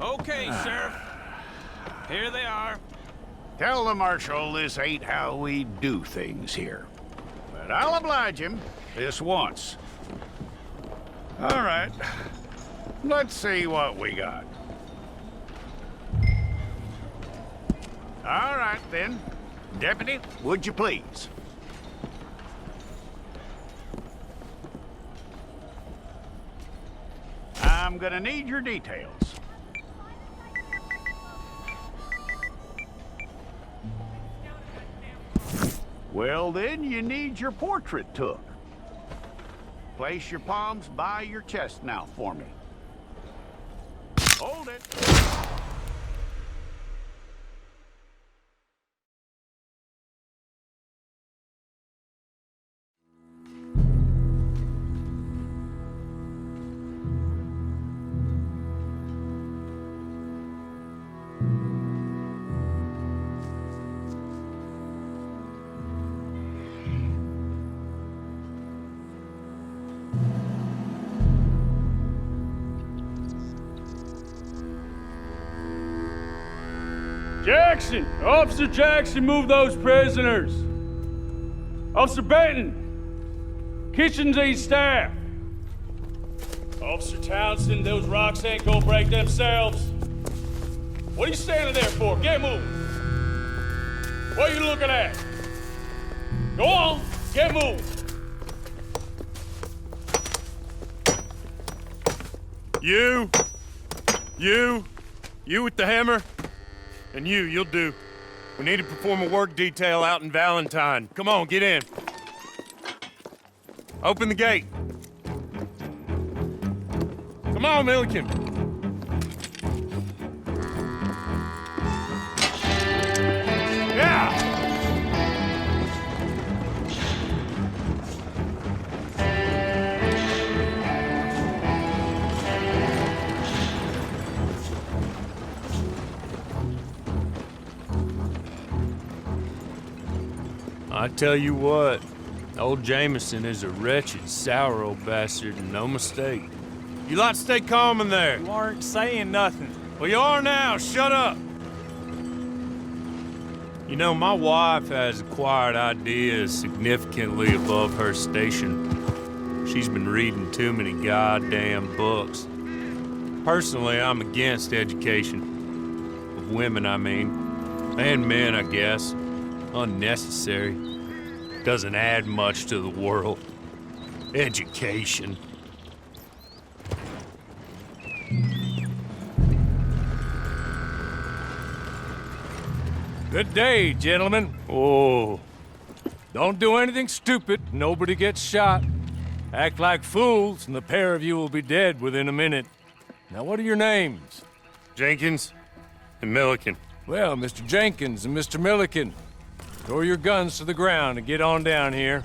Okay, Sheriff. Here they are. Tell the Marshal this ain't how we do things here. But I'll oblige him this once. All right. Let's see what we got. All right, then. Deputy, would you please? I'm gonna need your details. Well, then you need your portrait took. Place your palms by your chest now for me. Hold it. Jackson! Officer Jackson, move those prisoners! Officer Benton! Kitchens aid staff! Officer Townsend, those rocks ain't gonna break themselves. What are you standing there for? Get moving! What are you looking at? Go on, get moving! You with the hammer? And you'll do. We need to perform a work detail out in Valentine. Come on, get in. Open the gate. Come on, Milliken. Yeah! I tell you what, old Jameson is a wretched, sour old bastard, and no mistake. You lot stay calm in there. You aren't saying nothing. Well, you are now. Shut up. You know, my wife has acquired ideas significantly above her station. She's been reading too many goddamn books. Personally, I'm against education. Of women, I mean. And men, I guess. Unnecessary. Doesn't add much to the world. Education. Good day, gentlemen. Oh. Don't do anything stupid. Nobody gets shot. Act like fools, and the pair of you will be dead within a minute. Now, what are your names? Jenkins and Milliken. Well, Mr. Jenkins and Mr. Milliken, throw your guns to the ground and get on down here.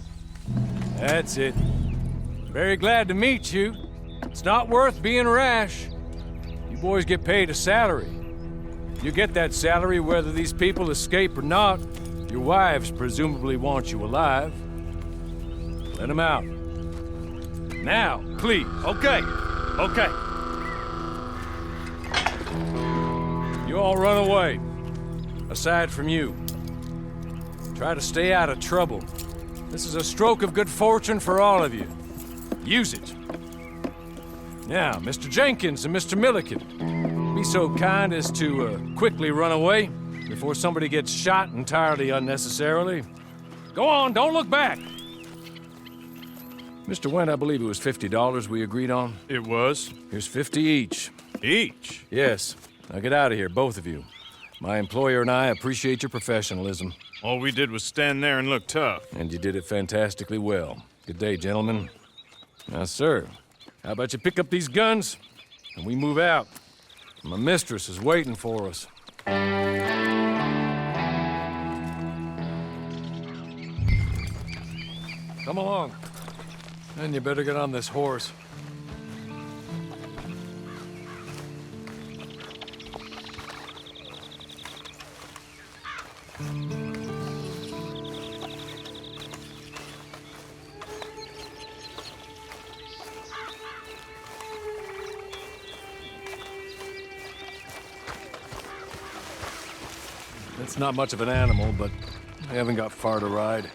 That's it. Very glad to meet you. It's not worth being rash. You boys get paid a salary. You get that salary whether these people escape or not. Your wives presumably want you alive. Let them out. Now, please. Okay. You all run away. Aside from you. Try to stay out of trouble. This is a stroke of good fortune for all of you. Use it. Now, Mr. Jenkins and Mr. Milliken, be so kind as to quickly run away before somebody gets shot entirely unnecessarily. Go on, don't look back. Mr. Wendt, I believe it was $50 we agreed on. It was. Here's 50 each. Each? Yes. Now get out of here, both of you. My employer and I appreciate your professionalism. All we did was stand there and look tough. And you did it fantastically well. Good day, gentlemen. Now, sir, how about you pick up these guns and we move out? My mistress is waiting for us. Come along. Then you better get on this horse. It's not much of an animal, but we haven't got far to ride.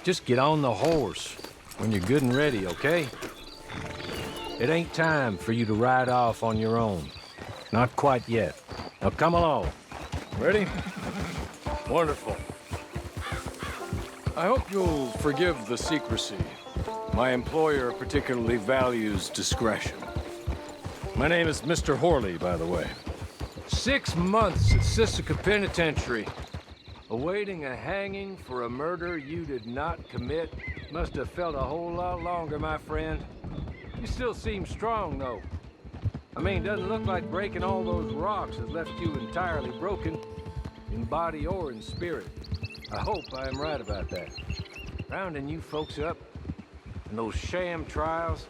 Just get on the horse when you're good and ready, okay? It ain't time for you to ride off on your own. Not quite yet. Now come along. Ready? Wonderful. I hope you'll forgive the secrecy. My employer particularly values discretion. My name is Mr. Horley, by the way. 6 months at Sisika Penitentiary, awaiting a hanging for a murder you did not commit. Must have felt a whole lot longer, my friend. You still seem strong, though. I mean, doesn't look like breaking all those rocks has left you entirely broken, in body or in spirit. I hope I am right about that. Rounding you folks up, and those sham trials,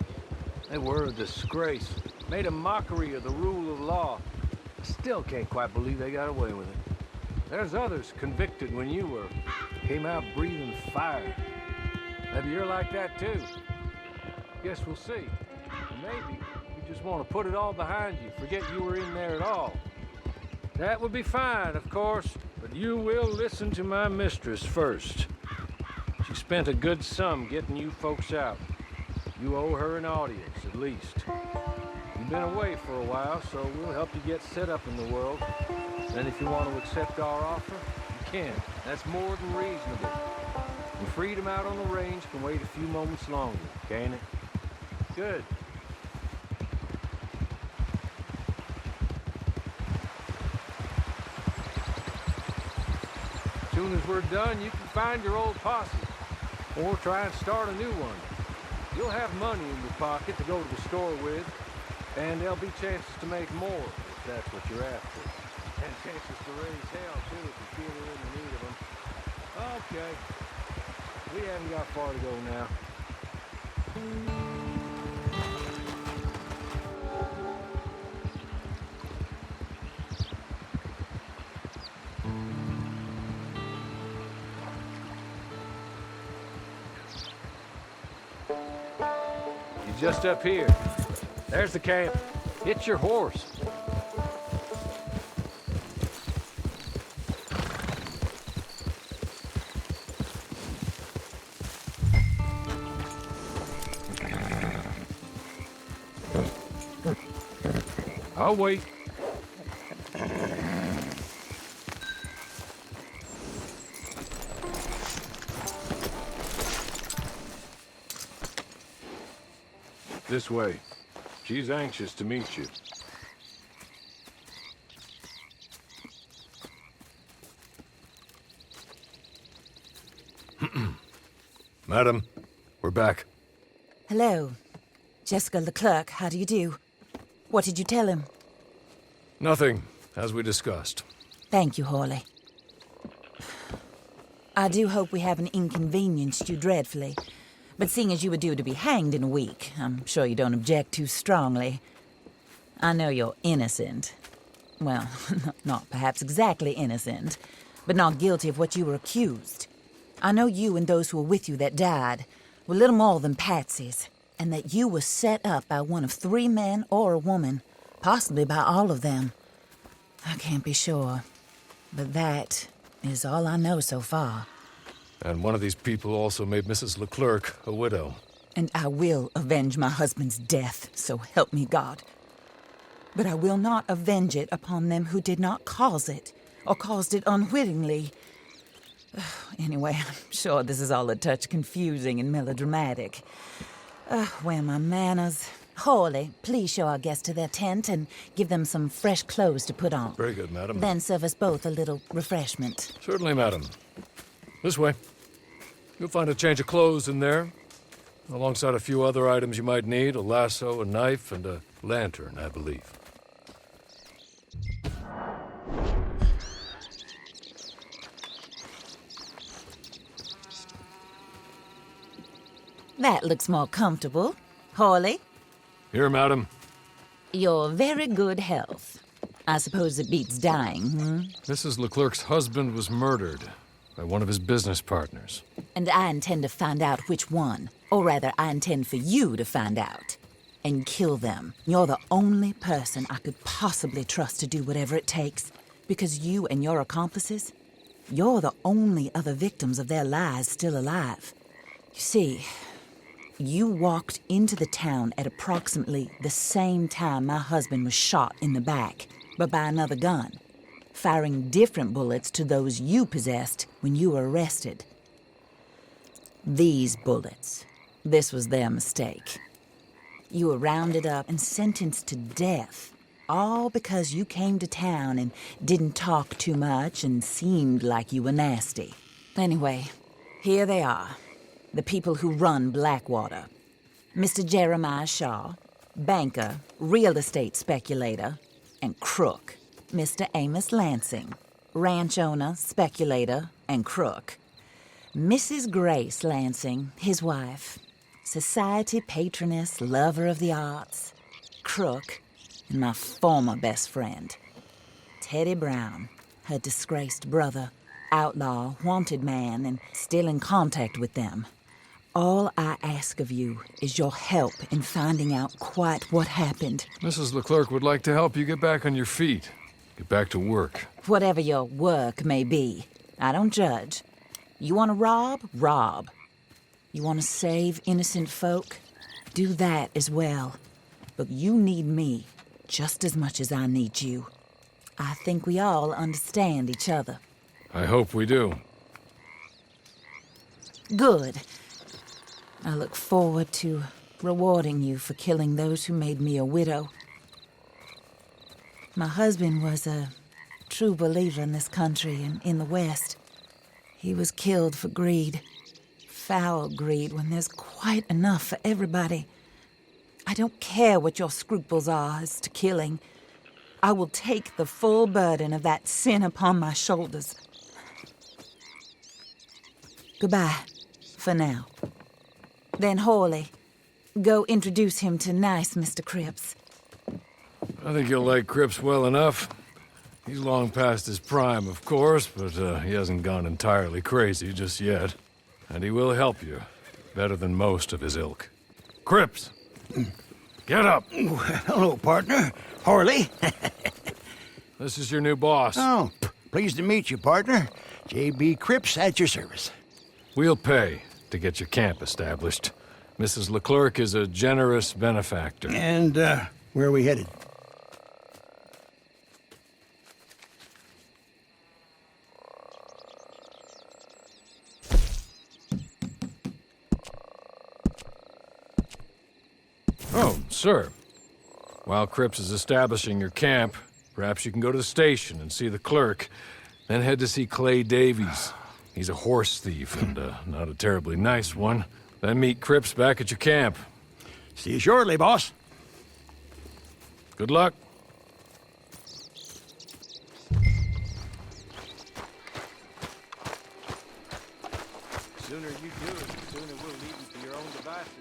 they were a disgrace. Made a mockery of the rule of law. I still can't quite believe they got away with it. There's others convicted when you were. Came out breathing fire. Maybe you're like that too. Guess we'll see. Maybe you just want to put it all behind you, forget you were in there at all. That would be fine, of course, but you will listen to my mistress first. She spent a good sum getting you folks out. You owe her an audience, at least. You've been away for a while, so we'll help you get set up in the world. Then if you want to accept our offer, you can. That's more than reasonable. And freedom out on the range can wait a few moments longer, can't it? Good. As soon as we're done, you can find your old posse. Or try and start a new one. You'll have money in your pocket to go to the store with. And there'll be chances to make more, if that's what you're after. And chances to raise hell, too, if you feel you're in the need of them. Okay. We haven't got far to go now. You're just up here. There's the camp. It's your horse. I'll wait. This way. She's anxious to meet you. Madam, we're back. Hello. Jessica LeClerk, how do you do? What did you tell him? Nothing, as we discussed. Thank you, Horley. I do hope we haven't inconvenienced you dreadfully. But seeing as you were due to be hanged in a week, I'm sure you don't object too strongly. I know you're innocent. Well, not perhaps exactly innocent, but not guilty of what you were accused. I know you and those who were with you that died were little more than patsies, and that you were set up by one of 3 men or a woman, possibly by all of them. I can't be sure, but that is all I know so far. And one of these people also made Mrs. LeClerk a widow. And I will avenge my husband's death, so help me God. But I will not avenge it upon them who did not cause it, or caused it unwittingly. Anyway, I'm sure this is all a touch confusing and melodramatic. Where are my manners? Horley, please show our guests to their tent and give them some fresh clothes to put on. Very good, madam. Then serve us both a little refreshment. Certainly, madam. This way. You'll find a change of clothes in there, alongside a few other items you might need, a lasso, a knife, and a lantern, I believe. That looks more comfortable. Horley, Here, madam. your very good health. I suppose it beats dying, hmm? Mrs. LeClerc's husband was murdered by one of his business partners. And I intend to find out which one. Or rather, I intend for you to find out. And kill them. You're the only person I could possibly trust to do whatever it takes. Because you and your accomplices, You're the only other victims of their lies still alive. You see, you walked into the town at approximately the same time my husband was shot in the back, but by another gun, firing different bullets to those you possessed when you were arrested. These bullets, this was their mistake. You were rounded up and sentenced to death, all because you came to town and didn't talk too much and seemed like you were nasty. Anyway, here they are, the people who run Blackwater. Mr. Jeremiah Shaw, banker, real estate speculator, and crook. Mr. Amos Lansing, ranch owner, speculator, and crook. Mrs. Grace Lansing, his wife, society patroness, lover of the arts, crook, and my former best friend. Teddy Brown, her disgraced brother, outlaw, wanted man, and still in contact with them. All I ask of you is your help in finding out quite what happened. Mrs. LeClerk would like to help you get back on your feet. Get back to work. Whatever your work may be, I don't judge. You want to rob? Rob. You want to save innocent folk? Do that as well. But you need me just as much as I need you. I think we all understand each other. I hope we do. Good. I look forward to rewarding you for killing those who made me a widow. My husband was a true believer in this country and in the West. He was killed for greed. Foul greed when there's quite enough for everybody. I don't care what your scruples are as to killing. I will take the full burden of that sin upon my shoulders. Goodbye, for now. Then Hawley, go introduce him to nice Mr. Cripps. I think you'll like Cripps well enough. He's long past his prime, of course, but he hasn't gone entirely crazy just yet. And he will help you, better than most of his ilk. Cripps! Get up! Hello, partner. Harley. This is your new boss. Oh, pleased to meet you, partner. J.B. Cripps at your service. We'll pay to get your camp established. Mrs. LeClerk is a generous benefactor. And, where are we headed? Oh, sir. While Cripps is establishing your camp, perhaps you can go to the station and see the clerk, then head to see Clay Davies. He's a horse thief and not a terribly nice one. Then meet Cripps back at your camp. See you shortly, boss. Good luck. The sooner you do it, the sooner we'll leave you to your own devices.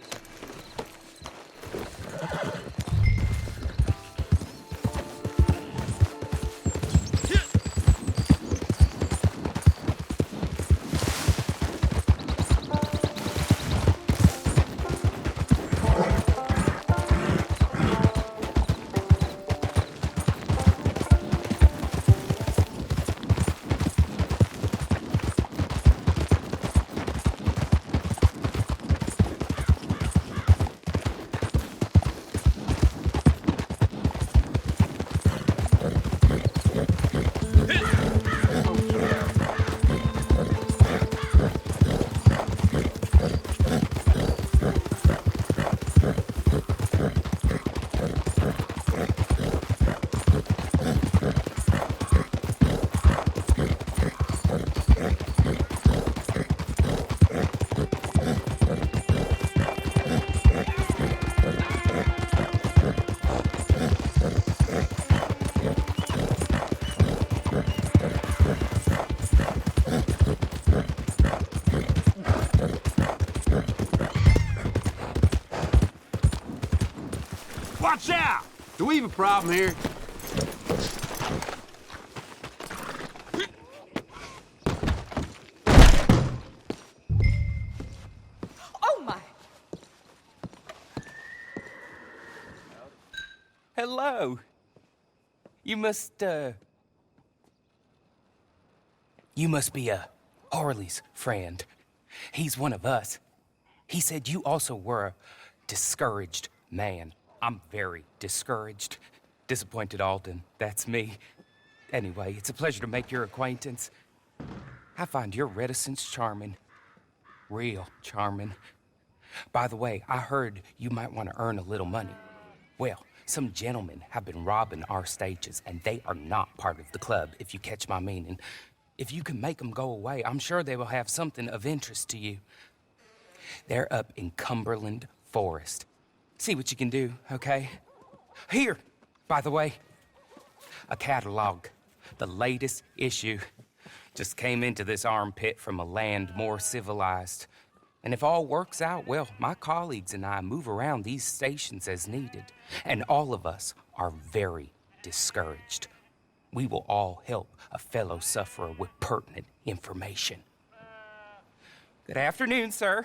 Watch out! Do we have a problem here? Oh, my! Hello. You must, You must be Harley's friend. He's one of us. He said you also were a discouraged man. I'm very discouraged. Disappointed Alden, that's me. Anyway, it's a pleasure to make your acquaintance. I find your reticence charming. Real charming. By the way, I heard you might want to earn a little money. Well, some gentlemen have been robbing our stages, and they are not part of the club, if you catch my meaning. If you can make them go away, I'm sure they will have something of interest to you. They're up in Cumberland Forest. See what you can do, okay? Here, by the way, a catalog. The latest issue. Just came into this armpit from a land more civilized. And if all works out, well, my colleagues and I move around these stations as needed. And all of us are very discouraged. We will all help a fellow sufferer with pertinent information. Good afternoon, sir.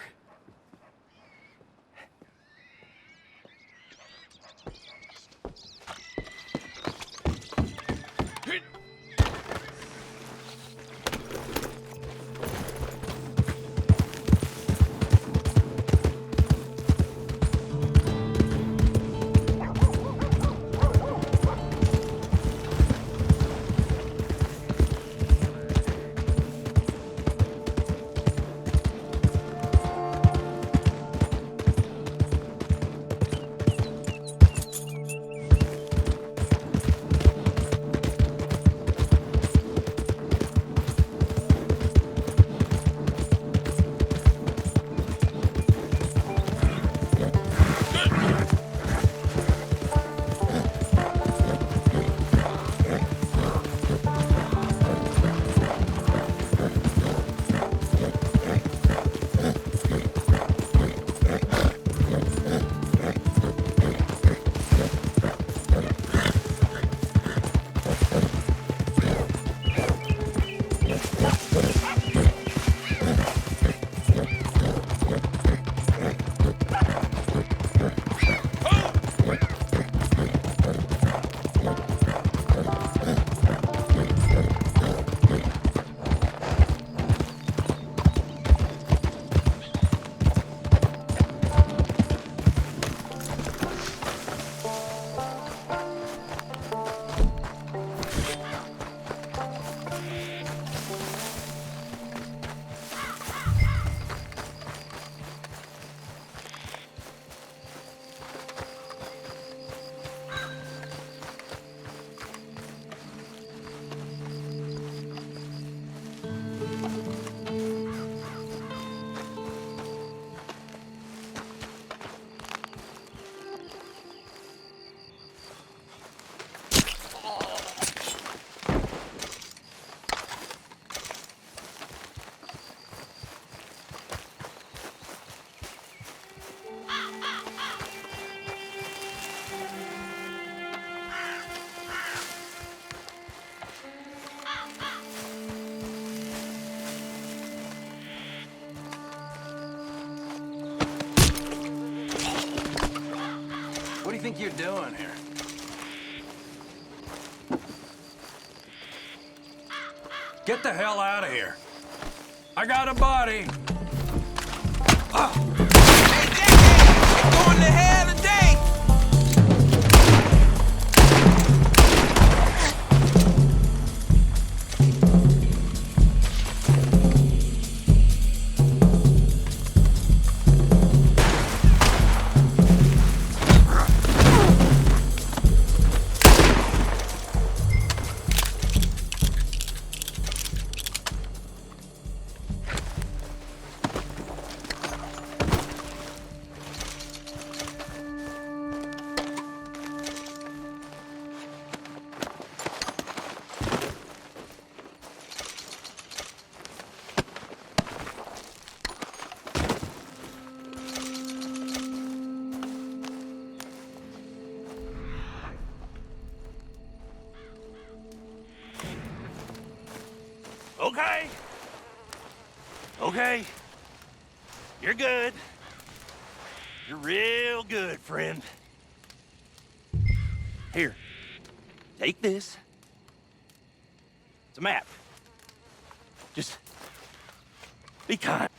What do you think you're doing here? Get the hell out of here. I got a body. Hey, Jackie! You're going to hell today! Okay. Okay. You're good. You're real good, friend. Here. Take this. It's a map. Just be kind.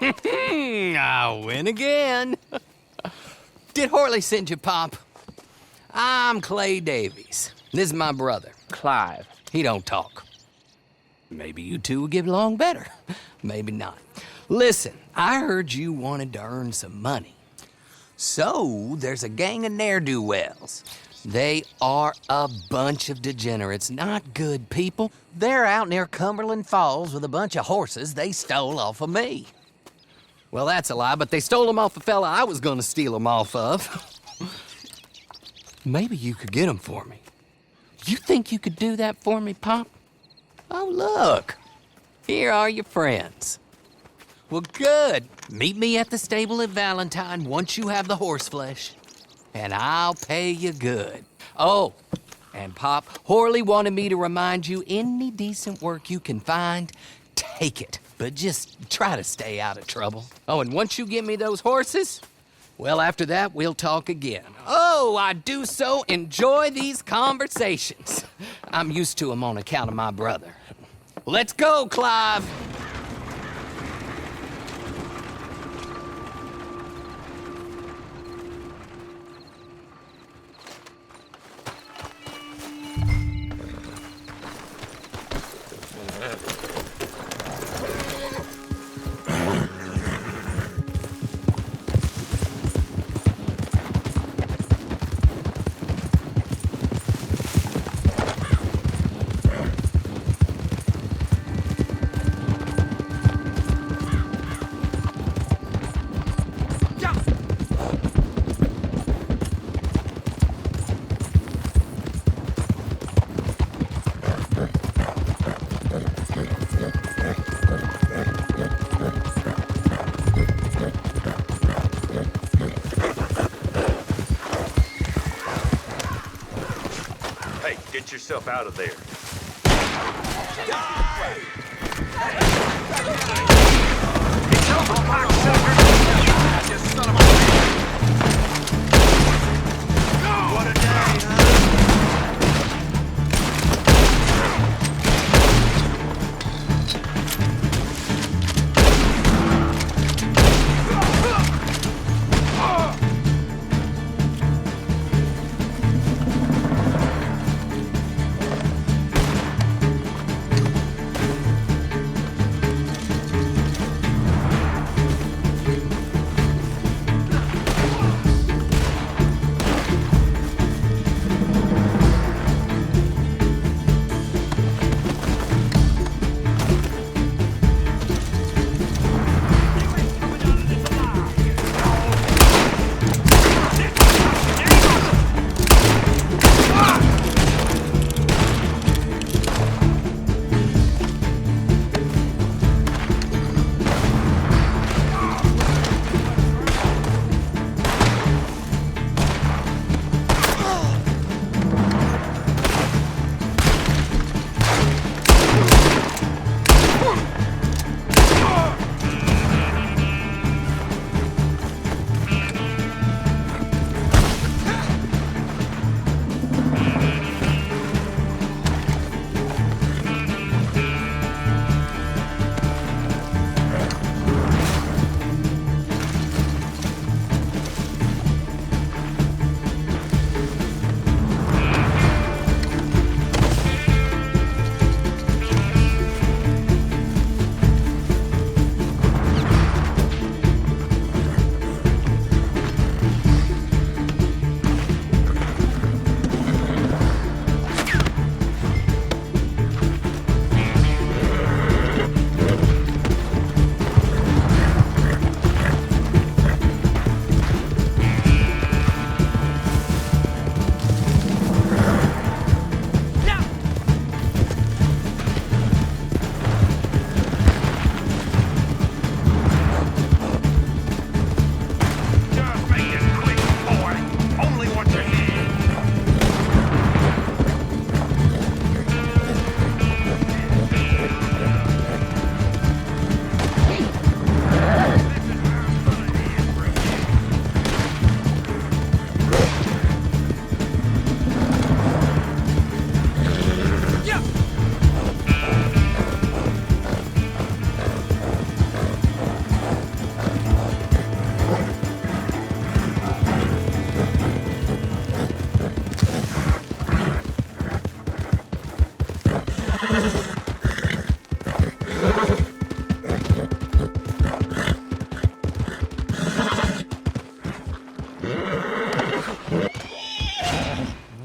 I win again. Did Horley send you, Pop? I'm Clay Davies. This is my brother, Clive. He don't talk. Maybe you two will get along better. Maybe not. Listen, I heard you wanted to earn some money. So, there's a gang of ne'er-do-wells. They are a bunch of degenerates, not good people. They're out near Cumberland Falls with a bunch of horses they stole off of me. Well, that's a lie, but they stole them off a fella I was gonna steal them off of. Maybe you could get them for me. You think you could do that for me, Pop? Oh, look. Here are your friends. Well, good. Meet me at the stable at Valentine once you have the horse flesh. And I'll pay you good. Oh, and Pop, Horley wanted me to remind you, any decent work you can find, take it. But just try to stay out of trouble. Oh, and once you give me those horses, well, after that, we'll talk again. Oh, I do so enjoy these conversations. I'm used to them on account of my brother. Let's go, Clive. Get yourself out of there. It's over, cocksucker! You son of a bitch! What a day,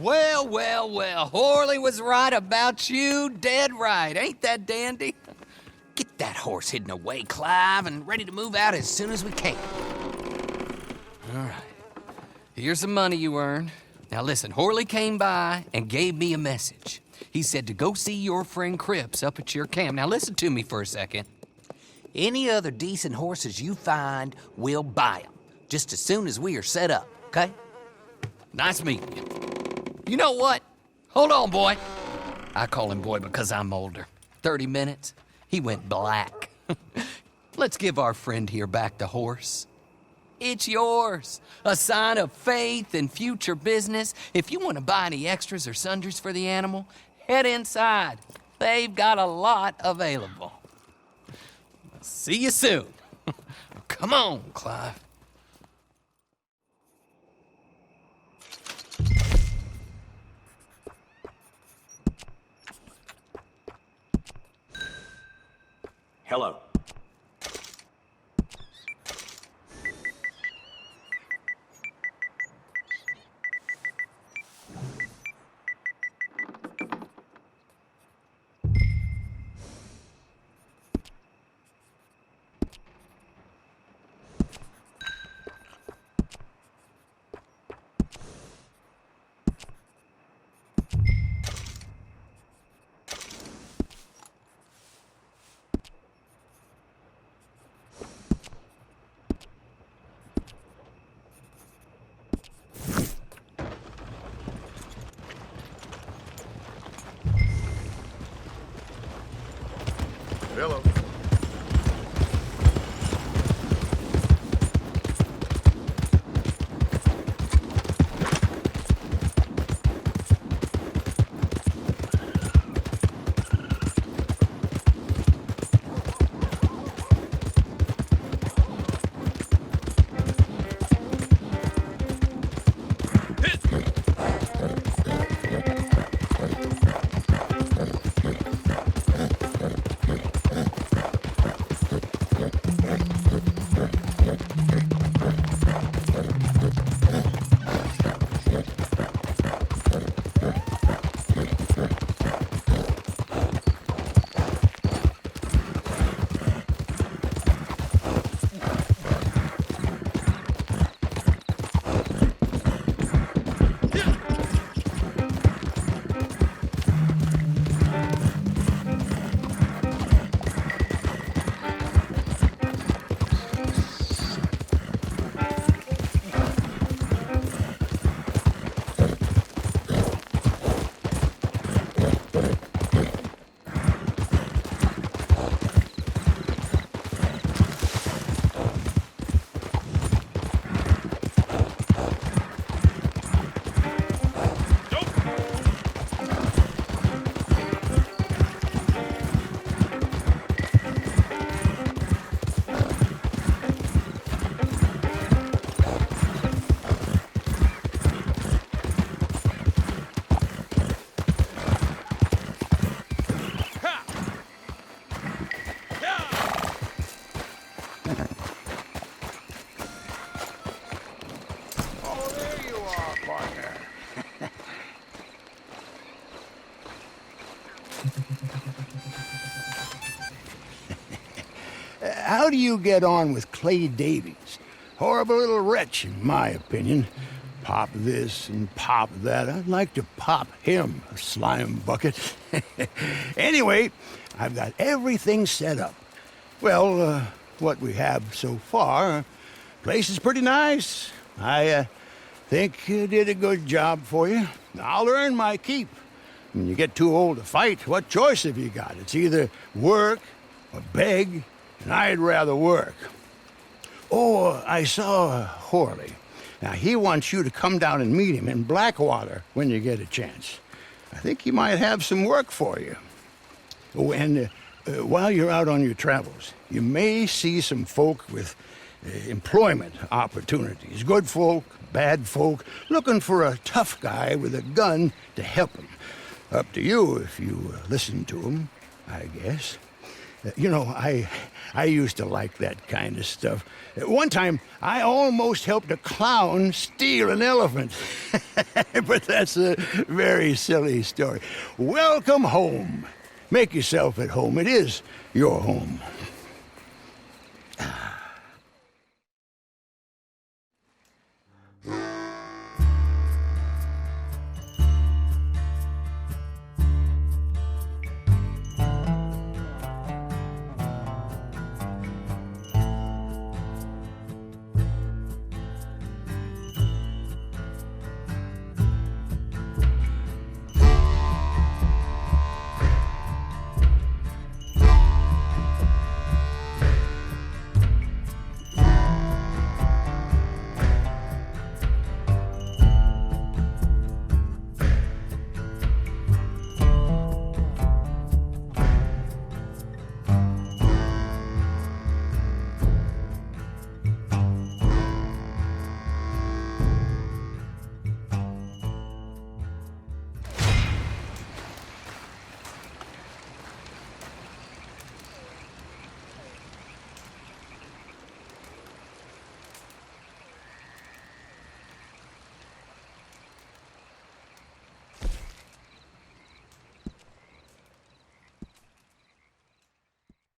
Well, well, well. Horley was right about you. Dead right. Ain't that dandy? Get that horse hidden away, Clive, and ready to move out as soon as we can. All right. Here's the money you earned. Now listen, Horley came by and gave me a message. He said to go see your friend Cripps up at your camp. Now listen to me for a second. Any other decent horses you find, we'll buy them. Just as soon as we are set up, okay? Nice meeting you. You know what? Hold on, boy. I call him boy because I'm older. 30 minutes, he went black. Let's give our friend here back the horse. It's yours. A sign of faith and future business. If you want to buy any extras or sundries for the animal, head inside. They've got a lot available. See you soon. Come on, Clive. Hello. Hello. How do you get on with Clay Davies? Horrible little wretch, in my opinion. Pop this and pop that. I'd like to pop him, a slime bucket. Anyway, I've got everything set up. Well, what we have so far, place is pretty nice. I think you did a good job for you. I'll earn my keep. When you get too old to fight, what choice have you got? It's either work or beg, and I'd rather work. Oh, I saw Horley. Now, he wants you to come down and meet him in Blackwater when you get a chance. I think he might have some work for you. Oh, and while you're out on your travels, you may see some folk with employment opportunities. Good folk, bad folk, looking for a tough guy with a gun to help them. Up to you if you listen to them. I guess. You know, I used to like that kind of stuff. One time, I almost helped a clown steal an elephant. But that's a very silly story. Welcome home. Make yourself at home. It is your home.